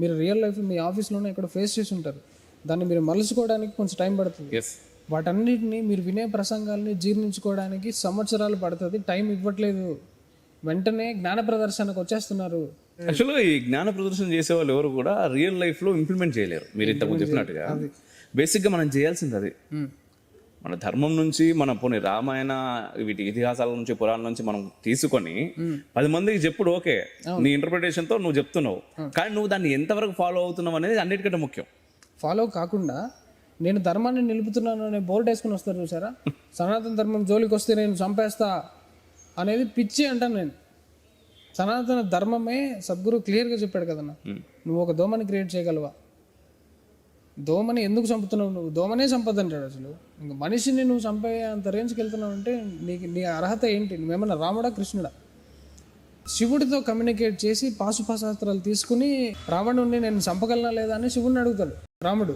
మీరు real life మీ ఆఫీస్లోనే ఎక్కడ ఫేస్ చేసి ఉంటారు. దాన్ని మీరు మలుచుకోవడానికి కొంచెం టైం పడుతుంది. వాటన్నిటిని మీరు వినే ప్రసంగాల్ని జీర్ణించుకోవడానికి సంవత్సరాలు పడుతుంది. టైం ఇవ్వట్లేదు, వెంటనే జ్ఞాన ప్రదర్శనకు వచ్చేస్తున్నారు. యాక్చువల్గా ఈ జ్ఞాన ప్రదర్శన చేసే వాళ్ళు ఎవరు కూడా రియల్ లైఫ్లో ఇంప్లిమెంట్ చేయలేరు. మీరు ఇంతకు చెప్పినట్టుగా బేసిక్గా మనం చేయాల్సింది అది. మన ధర్మం నుంచి మన పోనీ రామాయణ వీటి ఇతిహాసాల నుంచి పురాణాల నుంచి మనం తీసుకొని 10 మందికి చెప్పుడు ఓకే, నీ ఇంటర్ప్రిటేషన్తో నువ్వు చెప్తున్నావు, కానీ నువ్వు దాన్ని ఎంతవరకు ఫాలో అవుతున్నావు అనేది అన్నిటికంటే ముఖ్యం. ఫాలో కాకుండా నేను ధర్మాన్ని నిలుపుతున్నాను అనే బోర్డు వేసుకుని వస్తారు చూసారా, సనాతన ధర్మం జోలికి వస్తే నేను చంపేస్తా అనేది పిచ్చి అంటాను నేను. సనాతన ధర్మమే సద్గురు క్లియర్గా చెప్పాడు కదన్నా, నువ్వు ఒక దోమని క్రియేట్ చేయగలవా? దోమని ఎందుకు చంపుతున్నావు? నువ్వు దోమనే చంపదంటాడు. అసలు ఇంకా మనిషిని నువ్వు చంపే అంత రేంజ్కి వెళ్తున్నావు అంటే నీ అర్హత ఏంటి? నువ్వేమన్నా రాముడా కృష్ణుడా? శివుడితో కమ్యూనికేట్ చేసి పాశుపశాస్త్రాలు తీసుకుని రావణుడిని నేను చంపగలనా లేదా అని శివుడిని అడుగుతాడు రాముడు.